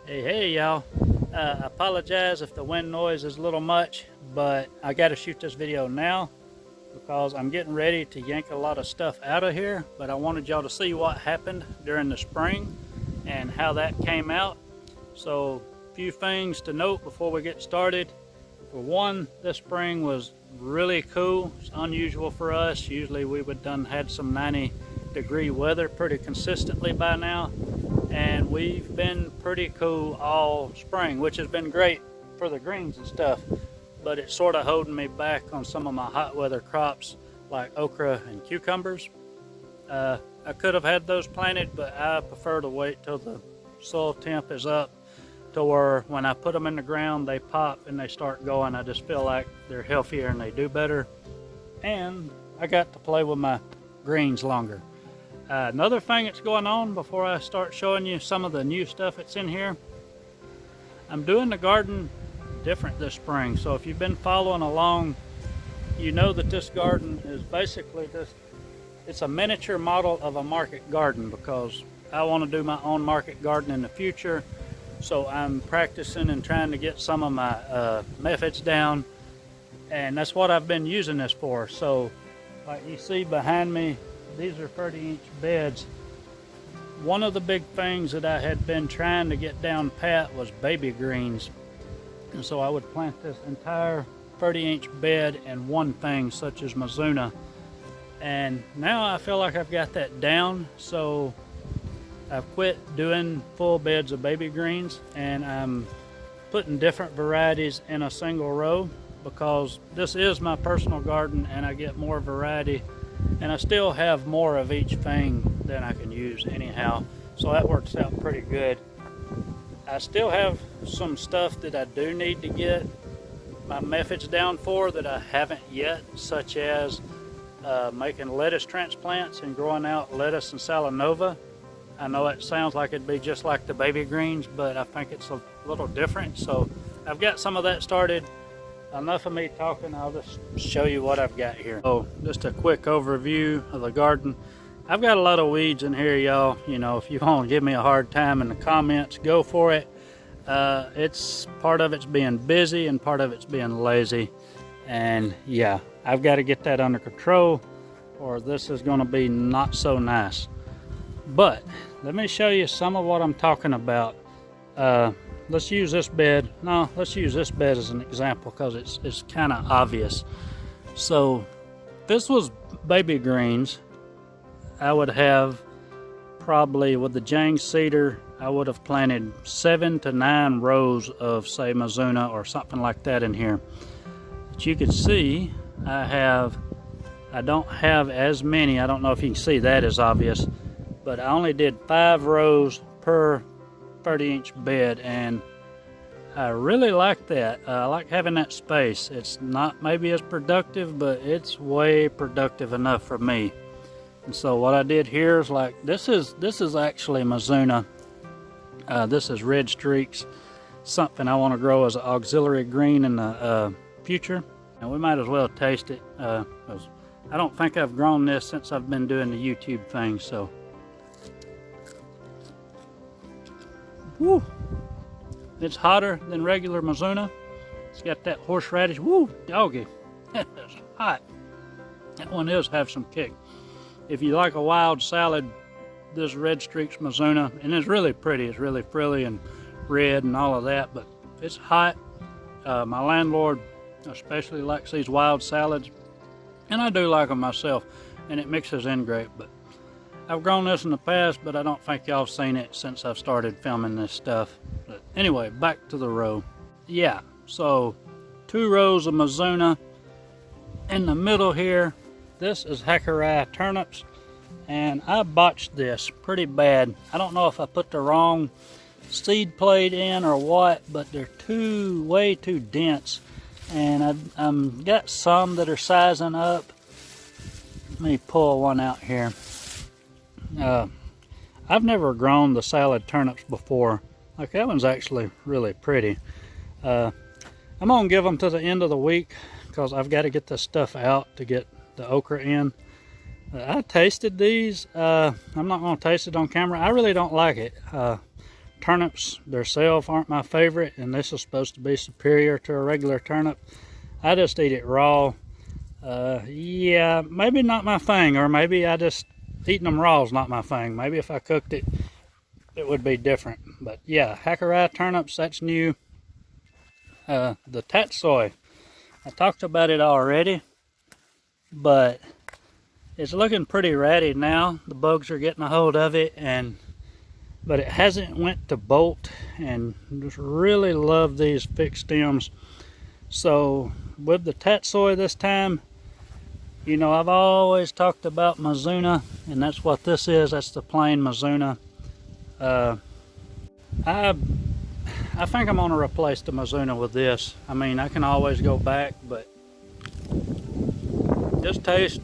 Hey y'all. I apologize if the wind noise is a little much, but I got to shoot this video now because I'm getting ready to yank a lot of stuff out of here, but I wanted y'all to see what happened during the spring and how that came out. So a few things to note before we get started. For one, this spring was really cool. It's unusual for us. Usually we would had some 90-degree weather pretty consistently by now, and we've been pretty cool all spring, which has been great for the greens and stuff, but it's sort of holding me back on some of my hot weather crops like okra and cucumbers. I could have had those planted, but I prefer to wait till the soil temp is up to where when I put them in the ground they pop and they start going. I just feel like they're healthier and they do better, and I got to play with my greens longer. Another thing that's going on before I start showing you some of the new stuff that's in here, I'm doing the garden different this spring. So if you've been following along, you know that this garden is basically it's a miniature model of a market garden, because I want to do my own market garden in the future. So I'm practicing and trying to get some of my methods down, and that's what I've been using this for. So like you see behind me, these are 30-inch beds. One of the big things that I had been trying to get down pat was baby greens. And so I would plant this entire 30-inch bed in one thing, such as Mizuna. And now I feel like I've got that down. So I've quit doing full beds of baby greens, and I'm putting different varieties in a single row, because this is my personal garden and I get more variety. And I still have more of each thing than I can use anyhow, so that works out pretty good. I still have some stuff that I do need to get my methods down for that I haven't yet, such as making lettuce transplants and growing out lettuce and salanova. I know it sounds like it'd be just like the baby greens, but I think it's a little different. So I've got some of that started. Enough of me talking, I'll just show you what I've got here. So just a quick overview of the garden. I've got a lot of weeds in here, y'all. You know, if you want to give me a hard time in the comments, go for it. It's part of it's being busy and part of it's being lazy. And yeah, I've got to get that under control, or this is going to be not so nice. But let me show you some of what I'm talking about. Let's use this bed. No, let's use this bed as an example, because it's kind of obvious. So this was baby greens. I would have probably, with the Jang cedar, I would have planted 7 to 9 rows of, say, Mizuna or something like that in here. But you can see I don't have as many. I don't know if you can see that is obvious, but I only did 5 rows per 30-inch bed, and I really like that. I like having that space. It's not maybe as productive, but it's way productive enough for me. And so what I did here is, like, this is actually Mizuna. This is red streaks, something I want to grow as an auxiliary green in the future, and we might as well taste it, because I don't think I've grown this since I've been doing the YouTube thing. So woo, it's hotter than regular Mizuna. It's got that horseradish. Woo, doggy, it's hot. That one does have some kick. If you like a wild salad, this red streaks Mizuna, and it's really pretty. It's really frilly and red and all of that, but it's hot. My landlord especially likes these wild salads, and I do like them myself, and it mixes in great. But I've grown this in the past, but I don't think y'all have seen it since I've started filming this stuff. But anyway, back to the row. Yeah, so 2 rows of Mizuna. In the middle here, this is Hecari Turnips, and I botched this pretty bad. I don't know if I put the wrong seed plate in or what, but they're way too dense, and I've got some that are sizing up. Let me pull one out here. I've never grown the salad turnips before. Like, that one's actually really pretty. I'm gonna give them to the end of the week, because I've got to get this stuff out to get the okra in. I tasted these. I'm not gonna taste it on camera. I really don't like it. turnips themselves aren't my favorite, and this is supposed to be superior to a regular turnip. I just eat it raw. Yeah, maybe not my thing, or maybe I just eating them raw is not my thing. Maybe if I cooked it, it would be different. But yeah, Hecari turnips, that's new. The Pak Choy, I talked about it already, but it's looking pretty ratty now. The bugs are getting a hold of it, but it hasn't went to bolt, and just really love these fixed stems. So with the Pak Choy this time, you know, I've always talked about Mizuna, and that's what this is. That's the plain Mizuna. I think I'm gonna replace the Mizuna with this. I mean, I can always go back, but this tastes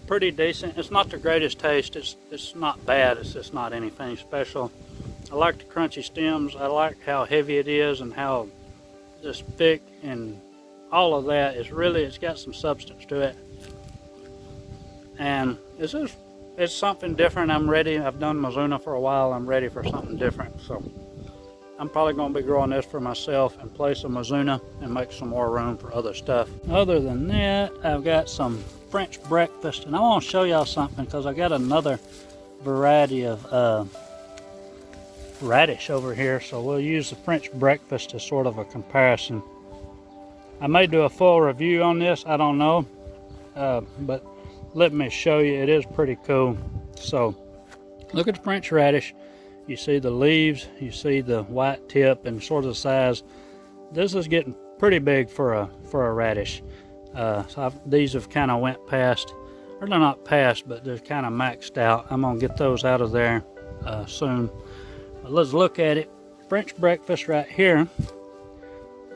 pretty decent. It's not the greatest taste. It's not bad. It's just not anything special. I like the crunchy stems. I like how heavy it is and how just thick, and all of that is really, it's got some substance to it. And it's something different. I'm ready. I've done Mizuna for a while. I'm ready for something different. So I'm probably going to be growing this for myself and place a Mizuna and make some more room for other stuff. Other than that, I've got some French breakfast, and I want to show y'all something because I got another variety of radish over here, so we'll use the French breakfast as sort of a comparison. I may do a full review on this, I don't know, but let me show you. It is pretty cool. So look at the French radish. You see the leaves, you see the white tip and sort of the size. This is getting pretty big for a radish. These have kind of went past, or they're not past, but they're kind of maxed out. I'm gonna get those out of there soon. But let's look at it. French breakfast right here.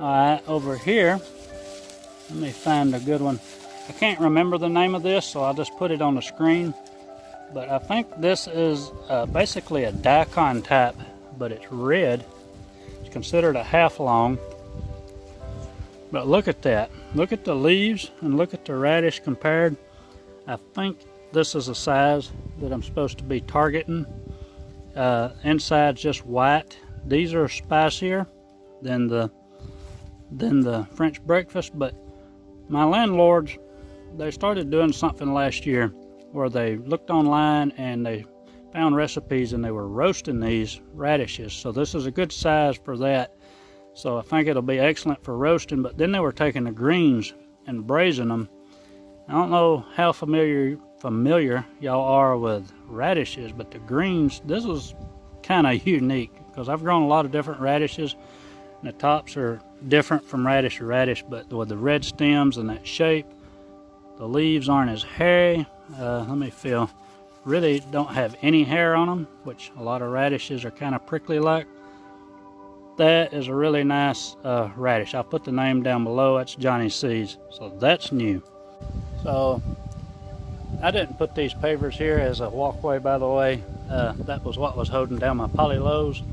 All right, over here, let me find a good one. I can't remember the name of this, so I'll just put it on the screen. But I think this is basically a daikon type, but it's red. It's considered a half long. But look at that. Look at the leaves and look at the radish compared. I think this is a size that I'm supposed to be targeting. Inside's just white. These are spicier than the French breakfast, but my landlords, they started doing something last year where they looked online and they found recipes and they were roasting these radishes. So this is a good size for that. So I think it'll be excellent for roasting, but then they were taking the greens and braising them. I don't know how familiar y'all are with radishes, but the greens, this is kind of unique because I've grown a lot of different radishes and the tops are different from radish to radish, but with the red stems and that shape, the leaves aren't as hairy. Let me feel. Really don't have any hair on them, which a lot of radishes are kind of prickly like. That is a really nice radish. I'll put the name down below. That's Johnny C's. So that's new. So I didn't put these pavers here as a walkway, by the way. That was what was holding down my polylows,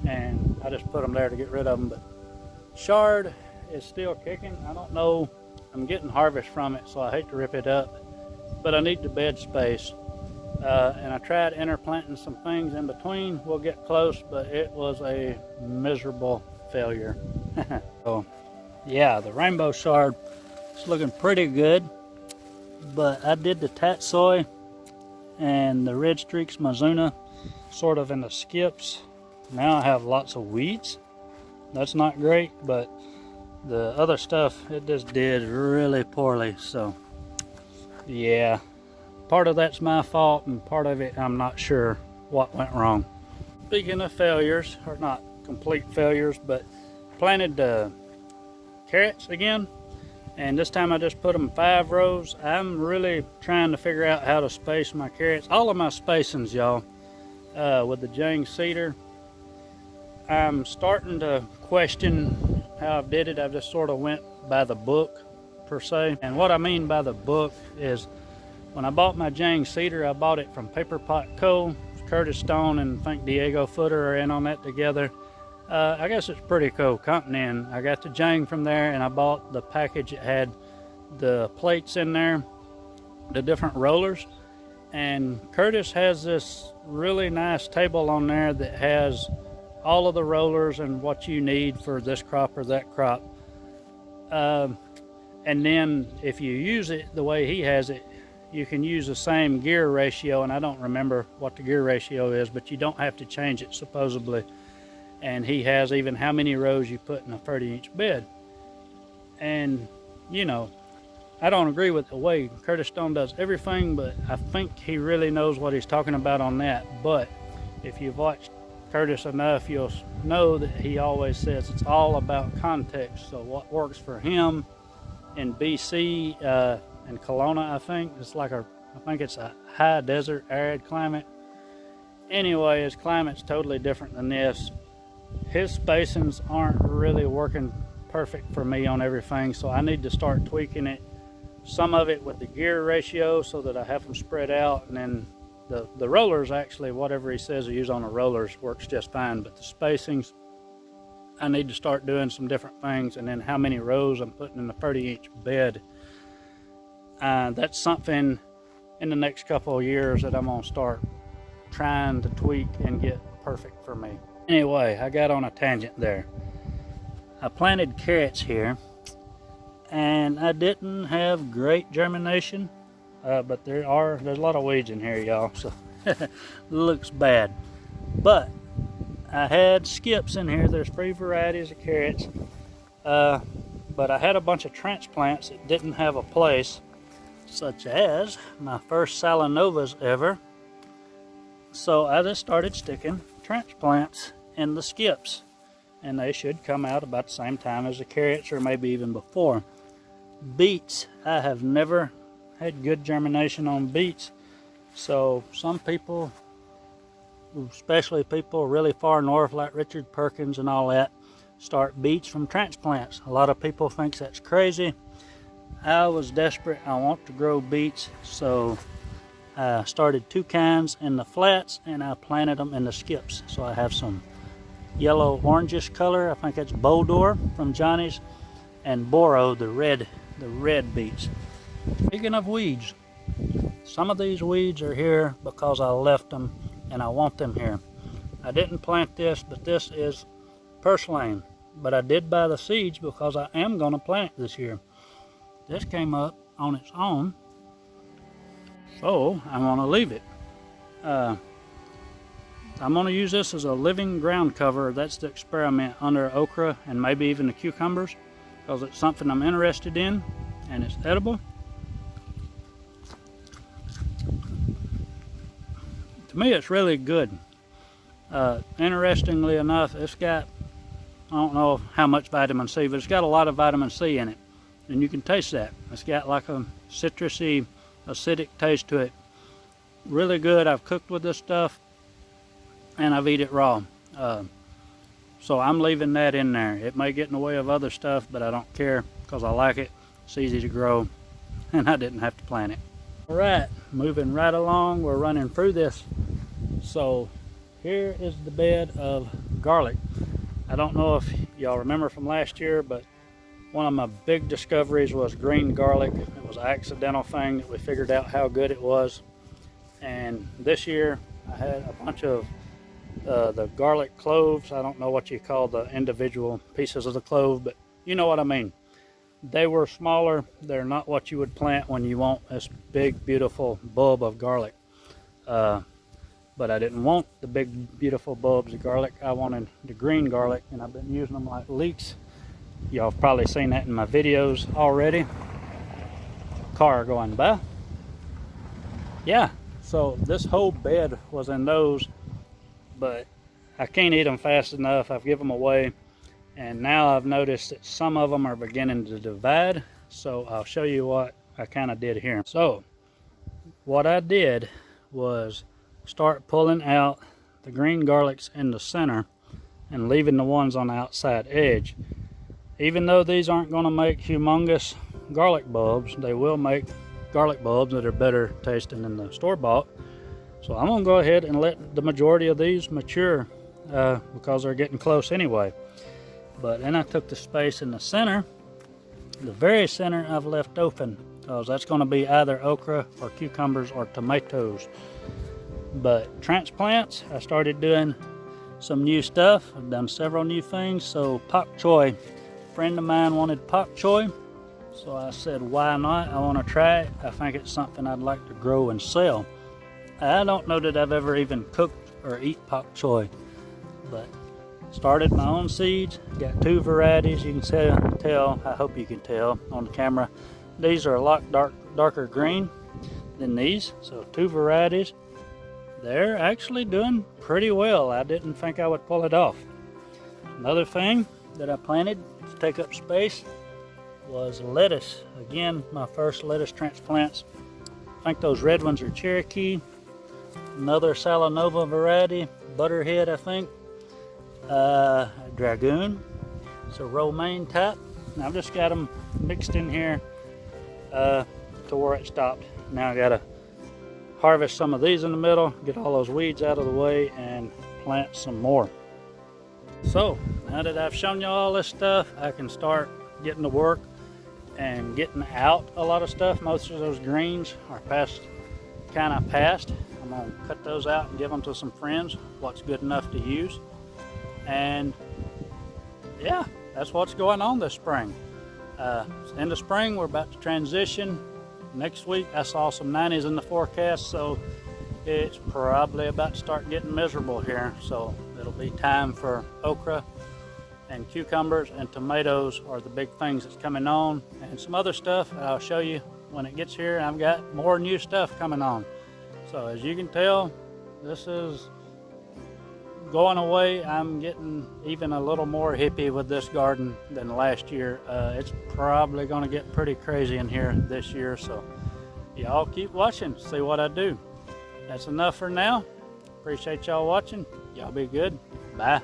and I just put them there to get rid of them. But chard is still kicking. I don't know. I'm getting harvest from it, so I hate to rip it up, but I need the bed space. And I tried interplanting some things in between. We'll get close, but it was a miserable failure. So yeah, the rainbow chard is looking pretty good, but I did the Pak Choy and the red Streaks Mizuna sort of in the skips. Now I have lots of weeds. That's not great, but the other stuff, it just did really poorly. So yeah, part of that's my fault, and part of it I'm not sure what went wrong. Speaking of failures, or not complete failures, but planted carrots again, and this time I just put them 5 rows. I'm really trying to figure out how to space my carrots. All of my spacings, y'all, with the Jang cedar, I'm starting to question how I did it. I just sort of went by the book per se, and what I mean by the book is when I bought my Jang cedar, I bought it from Paper Pot Co. Curtis Stone and I think Diego Footer are in on that together. I guess it's pretty cool company, and I got the Jang from there, and I bought the package that had the plates in there, the different rollers, and Curtis has this really nice table on there that has all of the rollers and what you need for this crop or that crop. And then if you use it the way he has it, you can use the same gear ratio, and I don't remember what the gear ratio is, but you don't have to change it supposedly. And he has even how many rows you put in a 30-inch bed. And you know, I don't agree with the way Curtis Stone does everything, but I think he really knows what he's talking about on that. But if you've watched Curtis enough, you'll know that he always says it's all about context. So what works for him in BC and Kelowna, I think it's a high desert, arid climate. Anyway, his climate's totally different than this. His spacings aren't really working perfect for me on everything, so I need to start tweaking it. Some of it with the gear ratio so that I have them spread out, and then the rollers, actually, whatever he says to use on the rollers works just fine, but the spacings, I need to start doing some different things, and then how many rows I'm putting in the 30-inch bed. That's something in the next couple of years that I'm going to start trying to tweak and get perfect for me. Anyway, I got on a tangent there. I planted carrots here, and I didn't have great germination, but there's a lot of weeds in here, y'all, so it looks bad. But I had skips in here. There's 3 varieties of carrots, but I had a bunch of transplants that didn't have a place, such as my first Salanovas ever. So I just started sticking transplants in the skips, and they should come out about the same time as the carrots, or maybe even before. Beets, I have never had good germination on beets, so some people, especially people really far north like Richard Perkins and all that, start beets from transplants. A lot of people think that's crazy. I was desperate. I want to grow beets, so I started 2 kinds in the flats, and I planted them in the skips. So I have some yellow orangish color, I think it's Bodor from Johnny's, and Boro, the red beets. Speaking of weeds, some of these weeds are here because I left them and I want them here. I didn't plant this, but this is purslane, but I did buy the seeds because I am going to plant it this year. This came up on its own, so I want to leave it. I'm going to use this as a living ground cover. That's the experiment under okra and maybe even the cucumbers, because it's something I'm interested in and it's edible. To me, it's really good. Interestingly enough, it's got, I don't know how much vitamin C, but it's got a lot of vitamin C in it, and you can taste that. It's got like a citrusy, acidic taste to it. Really good. I've cooked with this stuff, and I've eaten it raw. So I'm leaving that in there. It may get in the way of other stuff, but I don't care because I like it. It's easy to grow, and I didn't have to plant it. All right, moving right along. We're running through this. So here is the bed of garlic. I don't know if y'all remember from last year, but one of my big discoveries was green garlic. It was an accidental thing that we figured out how good it was. And this year I had a bunch of the garlic cloves. I don't know what you call the individual pieces of the clove, but you know what I mean. They were smaller. They're not what you would plant when you want this big, beautiful bulb of garlic. But I didn't want the big, beautiful bulbs of garlic. I wanted the green garlic, and I've been using them like leeks. Y'all have probably seen that in my videos already. Car going by. Yeah, so this whole bed was in those, but I can't eat them fast enough. I've given them away, and now I've noticed that some of them are beginning to divide, so I'll show you what I kind of did here. So what I did was start pulling out the green garlics in the center and leaving the ones on the outside edge. Even though these aren't going to make humongous garlic bulbs, they will make garlic bulbs that are better tasting than the store-bought. So I'm going to go ahead and let the majority of these mature because they're getting close anyway. But then I took the space in the center, the very center I've left open, because that's going to be either okra or cucumbers or tomatoes. But transplants, I started doing some new stuff. I've done several new things. So Pak Choy, a friend of mine wanted Pak Choy, so I said, why not? I want to try it. I think it's something I'd like to grow and sell. I don't know that I've ever even cooked or eat Pak Choy, but started my own seeds. Got 2 varieties. You can tell, I hope you can tell on the camera. These are a lot darker green than these, so 2 varieties. They're actually doing pretty well. I didn't think I would pull it off. Another thing that I planted to take up space was lettuce. Again, my first lettuce transplants. I think those red ones are Cherokee. Another Salanova variety, Butterhead, I think. Dragoon. It's a romaine type. Now I've just got them mixed in here to where it stopped. Now I gotta harvest some of these in the middle, get all those weeds out of the way, and plant some more. So now that I've shown you all this stuff, I can start getting to work and getting out a lot of stuff. Most of those greens are kind of past. I'm gonna cut those out and give them to some friends, what's good enough to use. And yeah, that's what's going on this spring. In the spring, we're about to transition. Next week, I saw some 90s in the forecast, so it's probably about to start getting miserable here. So it'll be time for okra and cucumbers, and tomatoes are the big things that's coming on, and some other stuff I'll show you when it gets here. I've got more new stuff coming on. So as you can tell, this is going away. I'm getting even a little more hippie with this garden than last year. It's probably going to get pretty crazy in here this year, so y'all keep watching, see what I do. That's enough for now. Appreciate y'all watching. Y'all be good. Bye.